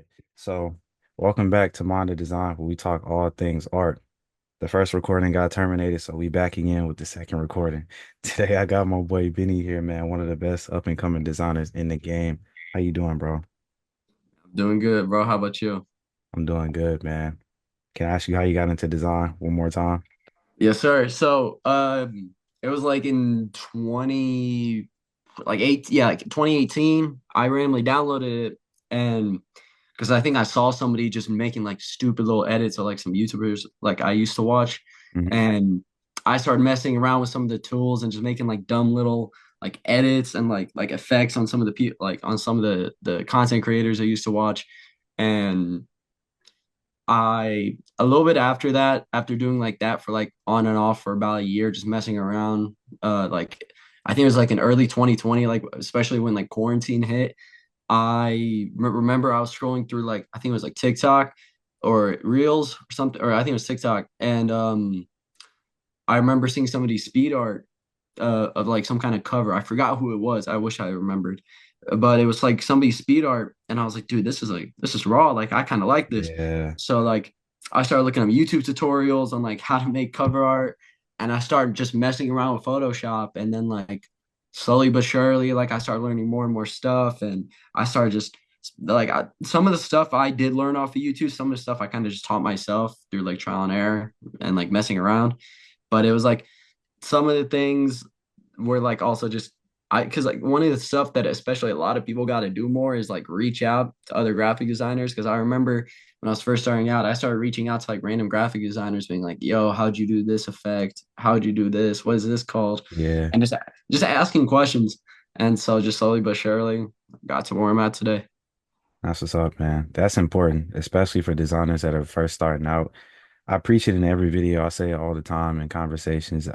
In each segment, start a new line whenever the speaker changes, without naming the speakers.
Right. So, welcome back to Mind the Design, where we talk all things art. The first recording got terminated, so we back again with the second recording. Today, I got my boy Benny here, man, one of the best up and coming designers in the game. How you doing, bro?
Doing good, bro. How about you?
I'm doing good, man. Can I ask you how you got into design one more time?
Yes, sir. It was like in 2018. I randomly downloaded it and because I think I saw somebody just making like stupid little edits of like some YouTubers like I used to watch,
Hmm.
and I started messing around with some of the tools and just making like dumb little like edits and like effects on some of the people like on some of the content creators I used to watch. And I a little bit after that, after doing like that for like on and off for about a year, just messing around. Like I think it was like in early 2020, like especially when like quarantine hit. Remember I was scrolling through like I think it was like TikTok or Reels or something, or I think it was TikTok, and I remember seeing somebody's speed art of like some kind of cover. I forgot who it was. I wish I remembered, but it was like somebody's speed art, and I was like, dude, this is raw. Like I kind of like this.
Yeah,
So like I started looking up YouTube tutorials on like how to make cover art, and I started just messing around with Photoshop, and then like slowly but surely, like I started learning more and more stuff, and I started just some of the stuff I did learn off of YouTube, some of the stuff I kind of just taught myself through like trial and error and like messing around. But it was like some of the things were like also just I because like one of the stuff that especially a lot of people got to do more is like reach out to other graphic designers. Because I remember when I was first starting out, I started reaching out to like random graphic designers, being like, "Yo, how'd you do this effect? How'd you do this? What is this called?"
yeah.
And just asking questions. And so just slowly but surely got to where I'm at today.
That's what's up, man. That's important, especially for designers that are first starting out. I preach it in every video. I say it all the time in conversations.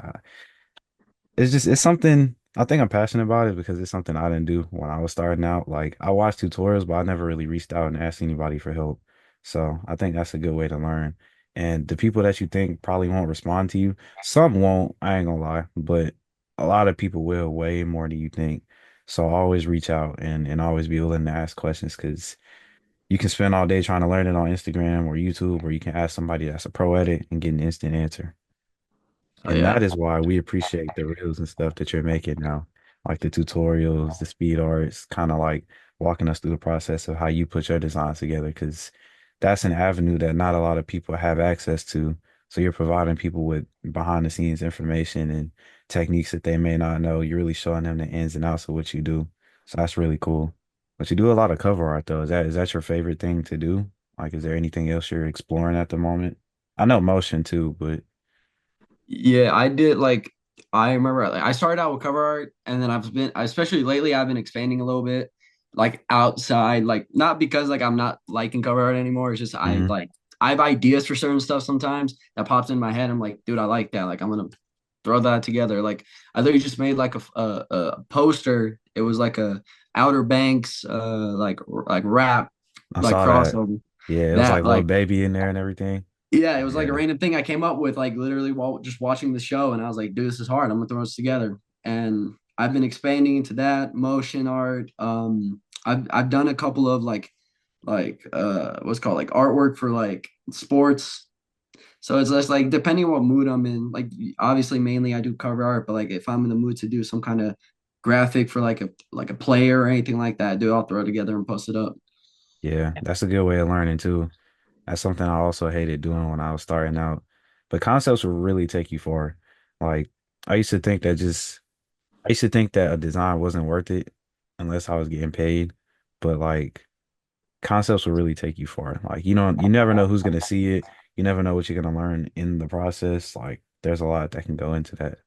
It's something I think I'm passionate about it because it's something I didn't do when I was starting out. Like I watched tutorials, but I never really reached out and asked anybody for help. So I think that's a good way to learn. And the people that you think probably won't respond to you, some won't, I ain't gonna lie, but a lot of people will way more than you think. So always reach out and always be willing to ask questions because you can spend all day trying to learn it on Instagram or YouTube, or you can ask somebody that's a pro at it and get an instant answer.
Oh
And that
yeah.
is why we appreciate the reels and stuff that you're making now, like the tutorials, the speed arts, kind of like walking us through the process of how you put your designs together, because that's an avenue that not a lot of people have access to. So you're providing people with behind the scenes information and techniques that they may not know. You're really showing them the ins and outs of what you do. So that's really cool. But you do a lot of cover art though. Is that your favorite thing to do? Like, is there anything else you're exploring at the moment? I know motion too, but
Yeah, I did like I remember like, I started out with cover art, and then I've been especially lately I've been expanding a little bit like outside, like not because like I'm not liking cover art anymore. It's just
mhm.
I have ideas for certain stuff sometimes that pops in my head. I'm like, dude, I like that. Like I'm gonna throw that together. Like I literally just made like a poster. It was like a Outer Banks like rap
I
like
saw that.
crossover
Yeah, it was
that
like little
like
baby in there and everything.
yeah, it was like a
Yeah.
random thing I came up with, like literally while just watching the show, and I was like, "Dude, this is hard. I'm gonna throw this together." And I've been expanding into that motion art. I've done a couple of what's called like artwork for like sports. So it's just like depending on what mood I'm in. Like obviously, mainly I do cover art, but like if I'm in the mood to do some kind of graphic for like a player or anything like that, dude, I'll throw it together and post it up.
Yeah, that's a good way of learning too. That's something I also hated doing when I was starting out. But concepts will really take you far. Like I used to think that just I used to think that a design wasn't worth it unless I was getting paid. But like concepts will really take you far. Like you never know who's gonna see it. You never know what you're gonna learn in the process. Like there's a lot that can go into that.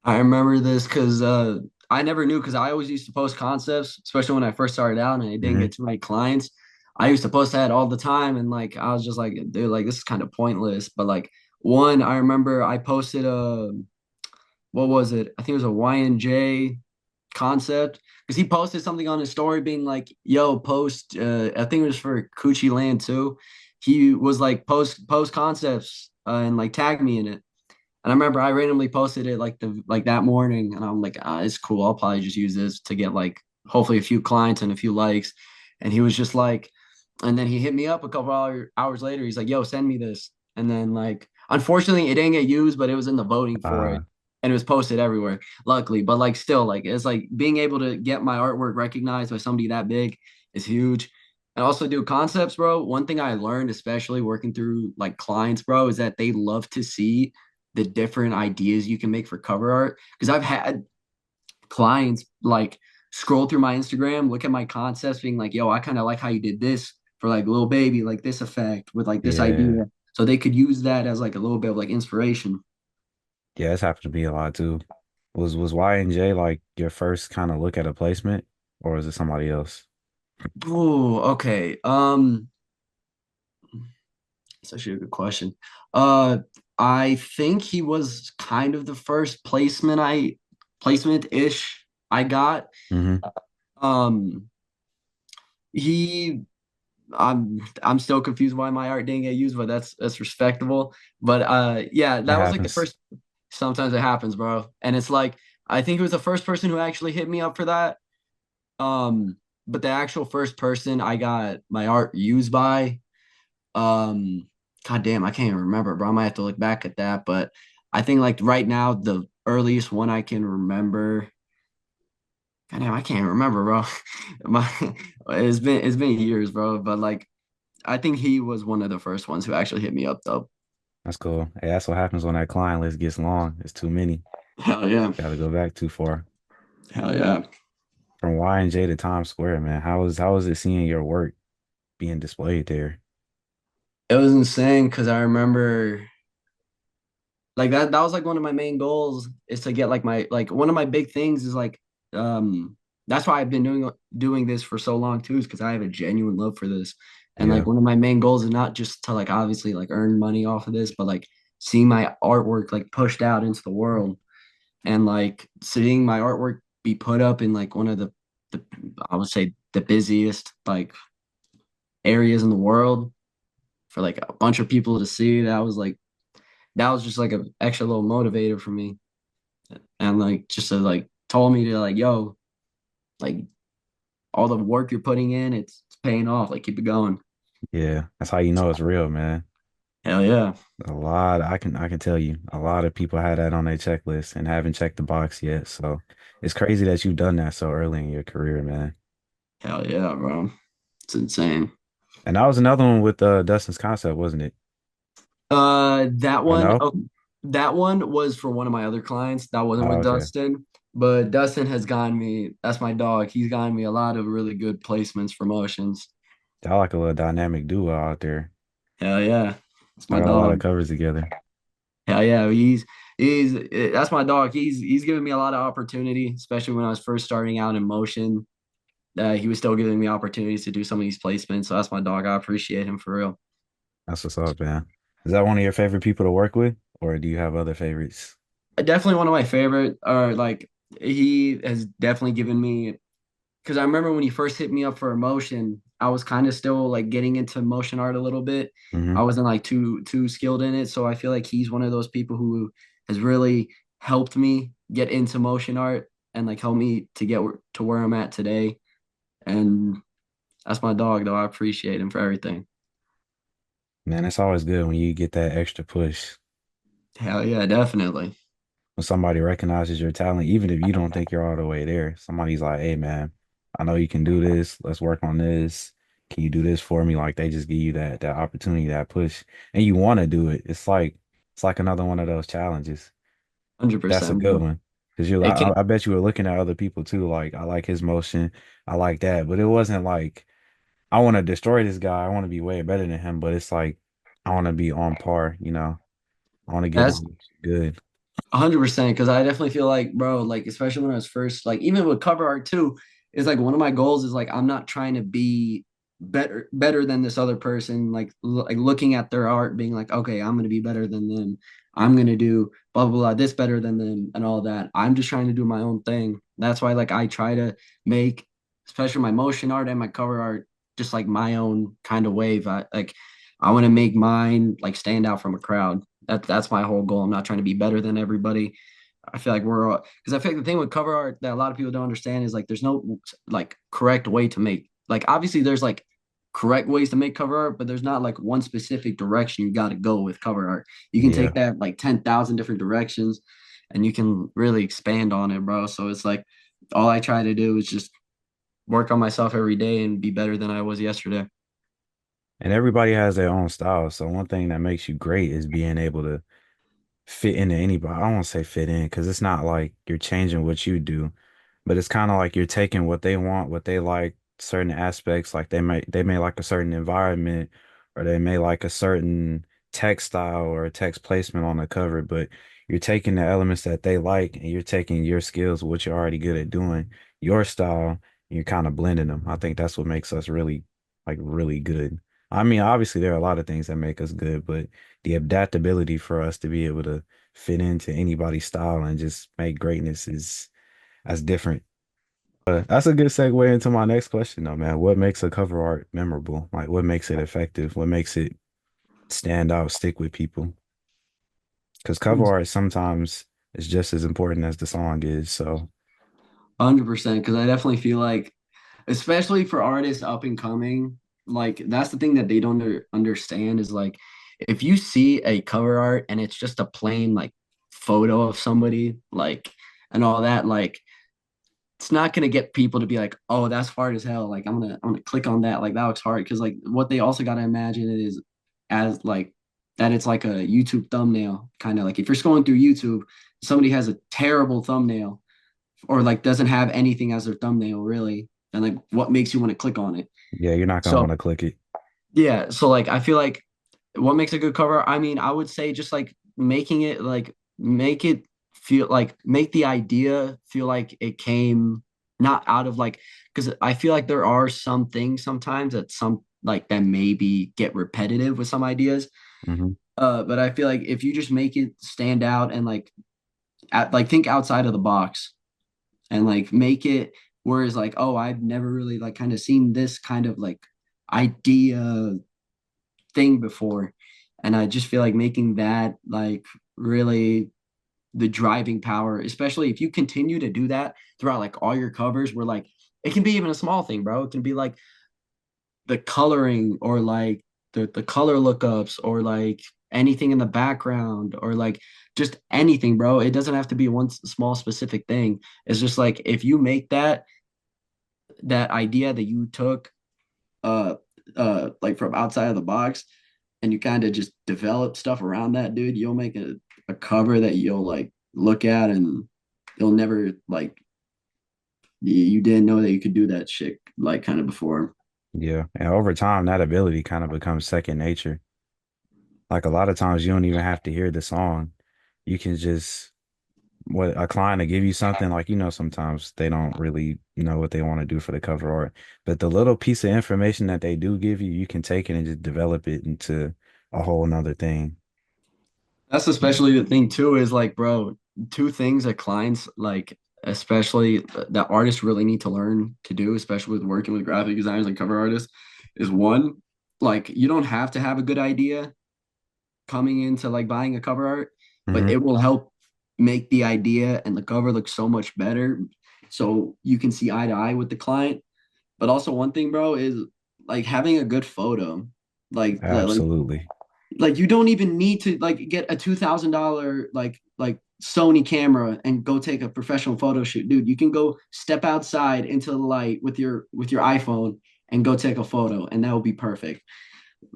I remember this because I never knew because I always used to post concepts, especially when I first started out and I didn't
Hmm.
get too many clients. I used to post that all the time, and like I was just like, dude, like this is kind of pointless. But like one, I remember I posted a what was it? I think it was a YNJ concept because he posted something on his story being like, "Yo, post." I think it was for Coochie Land too. He was like, post concepts and like tag me in it. And I remember I randomly posted it like that morning, and I'm like, it's cool. I'll probably just use this to get like hopefully a few clients and a few likes. And he was just like, And then he hit me up a couple hours later. He's like, "Yo, send me this." And then like, unfortunately, it didn't get used, but it was in the voting for
Uh,
it, and it was posted everywhere. Luckily, but like, still, like, it's like being able to get my artwork recognized by somebody that big is huge. And also do concepts, bro. One thing I learned, especially working through like clients, bro, is that they love to see the different ideas you can make for cover art. Because I've had clients like scroll through my Instagram, look at my concepts, being like, "Yo, I kind of like how you did this for like Lil Baby, like this effect with like this
yeah,
idea." So they could use that as like a little bit of like inspiration.
yeah, it's happened to be a lot too. Was Y&J like your first kind of look at a placement, or was it somebody else?
Oh, okay. It's actually a good question. I think he was kind of the first placement-ish I got.
Hmm.
Um, he I'm still confused why my art didn't get used, but that's respectable. But yeah,
It
that was like the
happens.
first. Sometimes it happens, bro. And it's like I think it was the first person who actually hit me up for that. Um, but the actual first person I got my art used by, um, god damn, I can't even remember, bro. I might have to look back at that. But I think like right now the earliest one I can remember. God damn, I can't remember, bro. My it's been years, bro. But like I think he was one of the first ones who actually hit me up though.
That's cool. Hey, that's what happens when that client list gets long. It's too many.
Hell yeah.
Got to go back too far.
Hell yeah.
From Y&J to Times Square, man. How was it seeing your work being displayed there?
It was insane because I remember like that was like one of my main goals is to get like my like one of my big things is like um that's why I've been doing this for so long too, is because I have a genuine love for this. And like
Yeah,
one of my main goals is not just to like obviously like earn money off of this, but like seeing my artwork like pushed out into the world and like seeing my artwork be put up in like one of the I would say the busiest like areas in the world for like a bunch of people to see. That was just like an extra little motivator for me. And like just to like told me to like, yo, like all the work you're putting in, it's paying off. Like keep it going.
yeah. That's how you know it's real, man.
Hell yeah.
A lot, I can tell you, a lot of people had that on their checklist and haven't checked the box yet. So it's crazy that you've done that so early in your career, man.
Hell yeah, bro. It's insane.
And that was another one with Dustin's concept, wasn't it?
That
Oh
one,
no?
oh, that one was for one of my other clients. That wasn't
Oh,
with
okay.
Dustin, but Dustin has gotten me, that's my dog. He's gotten me a lot of really good placements, promotions.
Y'all like a little dynamic duo out there.
Hell yeah. It's
I
my
got a lot of
dog.
covers together.
Hell yeah. He's that's my dog. He's given me a lot of opportunity, especially when I was first starting out in motion. He was still giving me opportunities to do some of these placements. So that's my dog. I appreciate him for real.
That's what's up, man. Is that one of your favorite people to work with, or do you have other favorites?
Definitely one of my favorite, or like he has definitely given me because I remember when he first hit me up for emotion, I was kind of still like getting into motion art a little bit. I
Hmm.
wasn't like too skilled in it, so I feel like he's one of those people who has really helped me get into motion art and like helped me to get to where I'm at today. And that's my dog, though. I appreciate him for everything.
Man, it's always good when you get that extra push.
Hell yeah, definitely.
When somebody recognizes your talent, even if you don't think you're all the way there, somebody's like, "Hey, man, I know you can do this. Let's work on this. Can you do this for me?" Like they just give you that opportunity, that push, and you want to do it. It's like another one of those challenges. That's a
100%,
good
bro.
one because you're.
It
I,
can
I bet you were looking at other people too. Like I like his motion, I like that, but it wasn't like I want to destroy this guy. I want to be way better than him, but it's like I want to be on par. I want to get
that's
him good.
100% because I definitely feel like, bro, like especially when I was first, like even with cover art too, is like one of my goals is like I'm not trying to be better than this other person. Like looking at their art, being like, okay, I'm gonna be better than them. I'm gonna do blah blah blah this better than them and all that. I'm just trying to do my own thing. That's why like I try to make, especially my motion art and my cover art, just like my own kind of wave. I want to make mine like stand out from a crowd. That's my whole goal. I'm not trying to be better than everybody. I feel like we're because I feel like the thing with cover art that a lot of people don't understand is like there's no like correct way to make. Like obviously there's like correct ways to make cover art, but there's not like one specific direction you got to go with cover art. You can
Yeah.
take that like 10,000 different directions and you can really expand on it, bro. So it's like all I try to do is just work on myself every day and be better than I was yesterday.
And everybody has their own style. So one thing that makes you great is being able to fit into anybody. I don't want to say fit in because it's not like you're changing what you do, but it's kind of like you're taking what they want, what they like, certain aspects. Like they may like a certain environment, or they may like a certain textile or a text placement on the cover, but you're taking the elements that they like and you're taking your skills, what you're already good at doing, your style, and you're kind of blending them. I think that's what makes us really like really good. I mean, obviously there are a lot of things that make us good, but the adaptability for us to be able to fit into anybody's style and just make greatness is that's different. That's a good segue into my next question though, man. What makes a cover art memorable? Like what makes it effective? What makes it stand out, stick with people? Because cover art sometimes is just as important as the song is. So
100%, because I definitely feel like, especially for artists up and coming, like that's the thing that they don't understand is like if you see a cover art and it's just a plain like photo of somebody, like, and all that, like it's not gonna get people to be like, oh, that's hard as hell. Like I'm gonna click on that. Like that looks hard. Cause like what they also gotta imagine it is as like that it's like a YouTube thumbnail. Kind of like if you're scrolling through YouTube, somebody has a terrible thumbnail or like doesn't have anything as their thumbnail really. And like what makes you want to click on it?
yeah, you're not gonna
So
want to click it.
yeah, so like I feel like what makes a good cover? I mean, I would say just like making it like make it feel like make the idea feel like it came not out of like because I feel like there are some things sometimes that some like that maybe get repetitive with some ideas.
Hmm.
But I feel like if you just make it stand out and like think outside of the box and like make it whereas like, oh, I've never really like kind of seen this kind of like idea thing before. And I just feel like making that like really the driving power, especially if you continue to do that throughout like all your covers, where like it can be even a small thing, bro. It can be like the coloring or like the color lookups or like anything in the background or like just anything, bro. It doesn't have to be one small specific thing. It's just like if you make that idea that you took uh like from outside of the box and you kind of just develop stuff around that, dude, you'll make a cover that you'll like look at and you'll never like you didn't know that you could do that shit like kind of before.
Yeah. And over time, that ability kind of becomes second nature. Like a lot of times you don't even have to hear the song. You can just what a client to give you something like sometimes they don't really know what they want to do for the cover art, but the little piece of information that they do give you, you can take it and just develop it into a whole nother thing.
That's especially the thing too is like, bro, two things that clients like, especially that artists really need to learn to do, especially with working with graphic designers and cover artists, is one, like you don't have to have a good idea coming into like buying a cover art, but
Hmm.
it will help make the idea and the cover look so much better. So you can see eye to eye with the client. But also one thing, bro, is like having a good photo. Like
Absolutely.
like you don't even need to like get a $2,000 like Sony camera and go take a professional photo shoot, dude. You can go step outside into the light with your iPhone and go take a photo, and that will be perfect.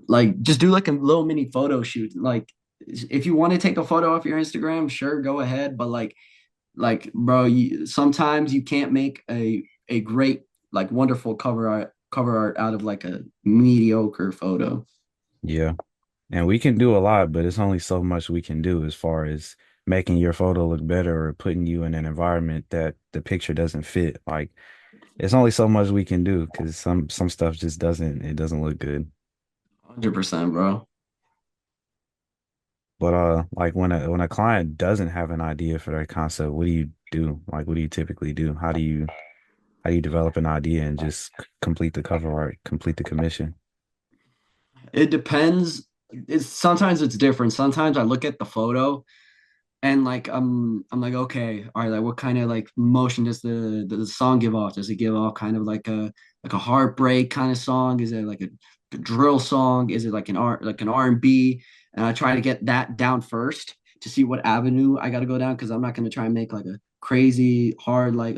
Like just do like a little mini photo shoot. Like if you want to take a photo off your Instagram, sure, go ahead. But like bro, sometimes you can't make a great like wonderful cover art out of like a mediocre photo.
Yeah. And we can do a lot, but it's only so much we can do as far as making your photo look better or putting you in an environment that the picture doesn't fit. Like it's only so much we can do because some stuff just doesn't look good.
100%, bro.
But like when a client doesn't have an idea for their concept, what do you do? Like what do you typically do? How do you develop an idea and just complete the cover art, complete the commission?
It depends. It's sometimes it's different. Sometimes I look at the photo and like I'm like, okay, all right, like what kind of like motion does the song give off? Does it give off kind of like a like a heartbreak kind of song? Is it like a drill song? Is it like an R&B? And I try to get that down first to see what avenue I got to go down because I'm not going to try and make like a crazy hard like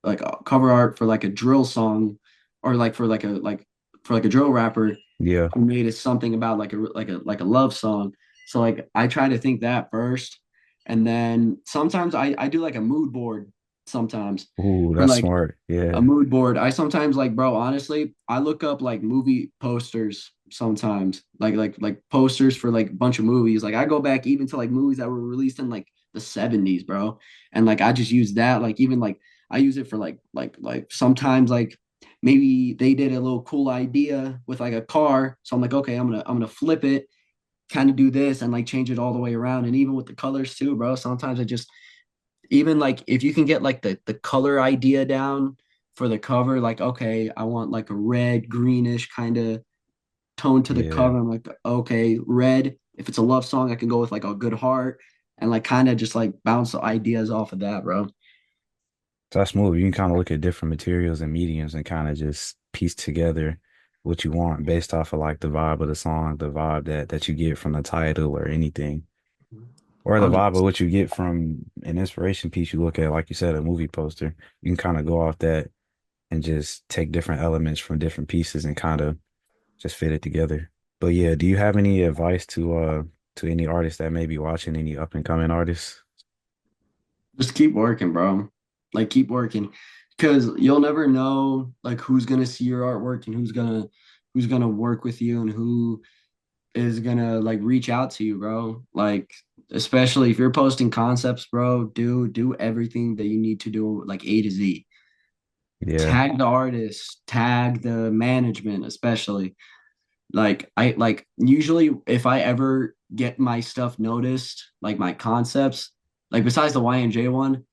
a cover art for like a drill song or like for like a drill rapper
Yeah.
who made it something about like a love song. So like I try to think that first, and then sometimes I do like a mood board sometimes
Ooh,
for
that's
like
smart.
a
Yeah.
mood board. I sometimes like, bro, honestly, I look up like movie posters sometimes, like posters for like a bunch of movies. Like I go back even to like movies that were released in like the 70s, bro. And like I just use that, like even like I use it for like sometimes like maybe they did a little cool idea with like a car. So I'm like, okay, I'm gonna flip it, kind of do this and like change it all the way around. And even with the colors too, bro. Sometimes I just even like if you can get like the color idea down for the cover, like okay, I want like a red greenish kind of tone to the
Yeah.
cover. I'm like, okay, red. If it's a love song, I can go with like a good heart and like kind of just like bounce ideas off of that, bro.
So that's smooth. You can kind of look at different materials and mediums and kind of just piece together what you want based off of like the vibe of the song, the vibe that you get from the title or anything. Or the vibe of
100%.
what you get from an inspiration piece you look at, like you said, a movie poster. You can kind of go off that and just take different elements from different pieces and kind of just fit it together. But yeah, do you have any advice to any artists that may be watching, any up and coming artists?
Just keep working, bro. Like keep working. Because you'll never know like who's gonna see your artwork and who's gonna work with you and who is gonna like reach out to you, bro. Like, especially if you're posting concepts, bro, do everything that you need to do, like A to Z.
Yeah,
Tag the artist, tag the management, especially. Like I like usually if I ever get my stuff noticed, like my concepts, like besides the YNJ one,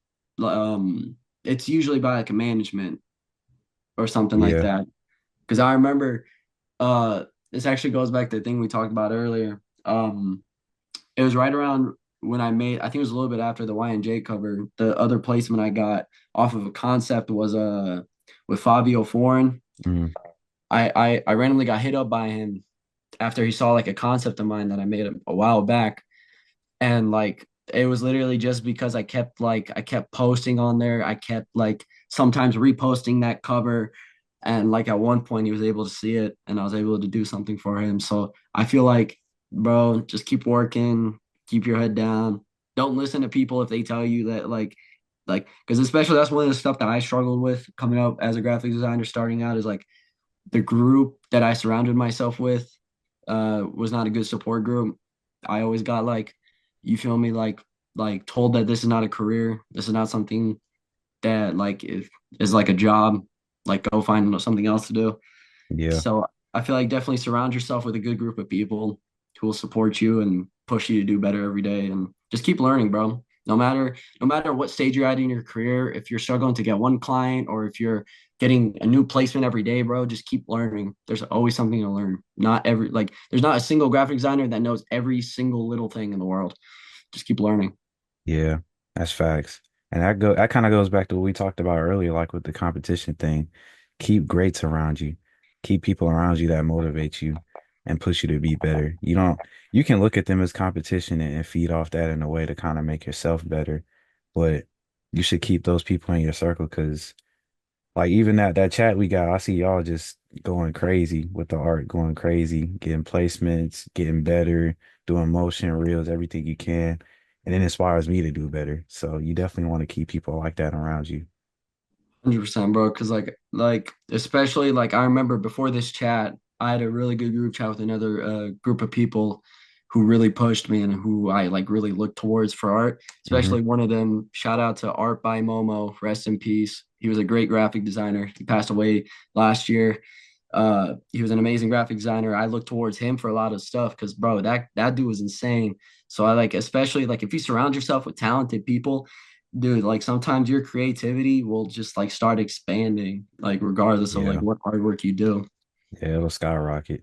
it's usually by like a management or something like
yeah.
that. Because I remember uh this actually goes back to the thing we talked about earlier. It was right around when I made, I think it was a little bit after the YNJ cover. The other placement I got off of a concept was with Fabio Foreign.
Mm,
I randomly got hit up by him after he saw like a concept of mine that I made a while back. And like it was literally just because I kept posting on there. I kept like sometimes reposting that cover. And like at one point he was able to see it and I was able to do something for him. So I feel like, bro, just keep working, keep your head down. Don't listen to people if they tell you that like because especially that's one of the stuff that I struggled with coming up as a graphic designer starting out is like the group that I surrounded myself with was not a good support group. I always got like, you feel me, like told that this is not a career, this is not something that like is like a job, like go find something else to do.
yeah,
So I feel like definitely surround yourself with a good group of people who will support you and push you to do better every day and just keep learning, bro. No matter what stage you're at in your career, if you're struggling to get one client or if you're getting a new placement every day, bro, just keep learning. There's always something to learn. Not every like there's not a single graphic designer that knows every single little thing in the world. Just keep learning.
yeah. That's facts. And that kind of goes back to what we talked about earlier, like with the competition thing. Keep greats around you. Keep people around you that motivate you and push you to be better. You can look at them as competition and feed off that in a way to kind of make yourself better. But you should keep those people in your circle because like even that chat we got, I see y'all just going crazy with the art, going crazy, getting placements, getting better, doing motion reels, everything you can. And it inspires me to do better. So you definitely want to keep people like that around you.
100%, bro. Because like especially like I remember before this chat, I had a really good group chat with another group of people who really pushed me and who I like really looked towards for art.
Hmm.
Especially one of them. Shout out to Art by Momo. Rest in peace. He was a great graphic designer. He passed away last year. He was an amazing graphic designer. I look towards him for a lot of stuff because, bro, that dude was insane. So I like, especially like if you surround yourself with talented people, dude, like sometimes your creativity will just like start expanding, like regardless of like
Yeah.
what hard work you do.
Yeah, it'll skyrocket.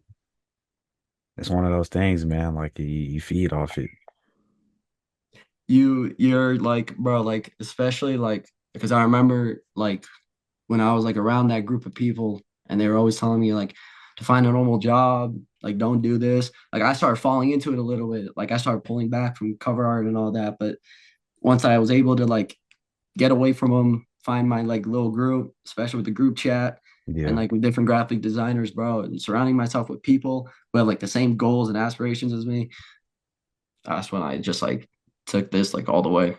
It's one of those things, man. Like you feed off it.
You're like, bro, like especially like because I remember like when I was like around that group of people, and they were always telling me like to find a normal job, like don't do this. Like I started falling into it a little bit. Like I started pulling back from cover art and all that. But once I was able to like get away from them, find my like little group, especially with the group chat and
Yeah.
like with different graphic designers, bro, and surrounding myself with people who have like the same goals and aspirations as me. That's when I just like took this like all the way.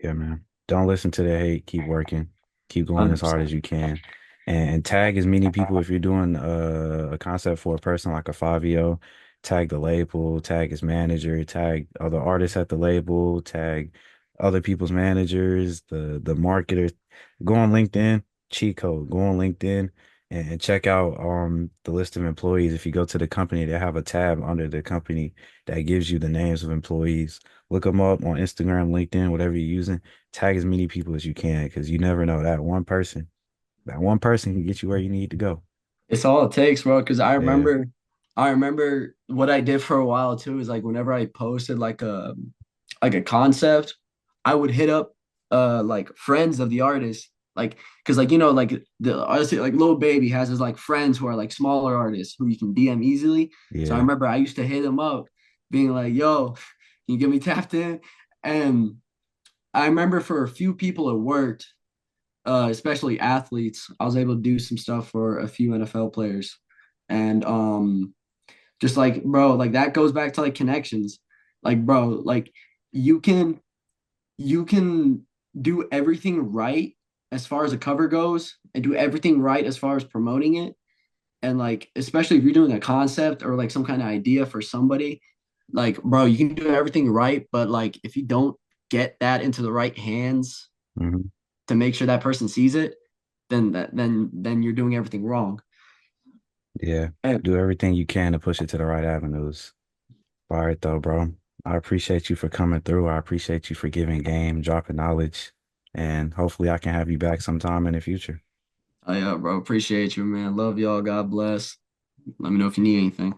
Yeah, man. Don't listen to the hate. Keep working. Keep going as hard
100%.
as you can. And tag as many people if you're doing a concept for a person like a Fabio. Tag the label, tag his manager, tag other artists at the label, tag other people's managers, the marketers. Go on LinkedIn, cheat code. Go on LinkedIn and check out the list of employees. If you go to the company, they have a tab under the company that gives you the names of employees. Look them up on Instagram, LinkedIn, whatever you're using. Tag as many people as you can because you never know that one person can get you where you need to go.
It's all it takes, bro. Because
Yeah,
I remember what I did for a while too. Is like whenever I posted like a concept, I would hit up like friends of the artist, like because like you know like the artist like Lil Baby has his like friends who are like smaller artists who you can DM easily. So I
yeah.
remember I used to hit them up, being like, "Yo, can you get me tapped in?" And I remember for a few people it worked, especially athletes. I was able to do some stuff for a few NFL players, and just like bro, like that goes back to like connections. Like bro, like you can you can do everything right as far as a cover goes, and do everything right as far as promoting it. And like, especially if you're doing a concept or like some kind of idea for somebody, like bro, you can do everything right, but like if you don't get that into the right hands
Hmm.
to make sure that person sees it, then you're doing everything wrong.
Yeah.
And
Do everything you can to push it to the right avenues. All right, though, bro. I appreciate you for coming through. I appreciate you for giving game, dropping knowledge, and hopefully I can have you back sometime in the future.
yeah, bro, appreciate you, man. Love y'all. God bless. Let me know if you need anything.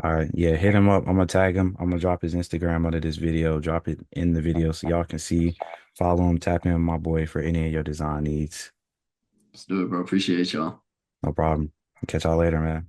All right. Yeah, hit him up. I'm gonna tag him. I'm gonna drop his Instagram under this video, drop it in the video so y'all can see. Follow him, tap in with my boy for any of your design needs.
Let's do it, bro. Appreciate y'all.
No problem. Catch y'all later, man.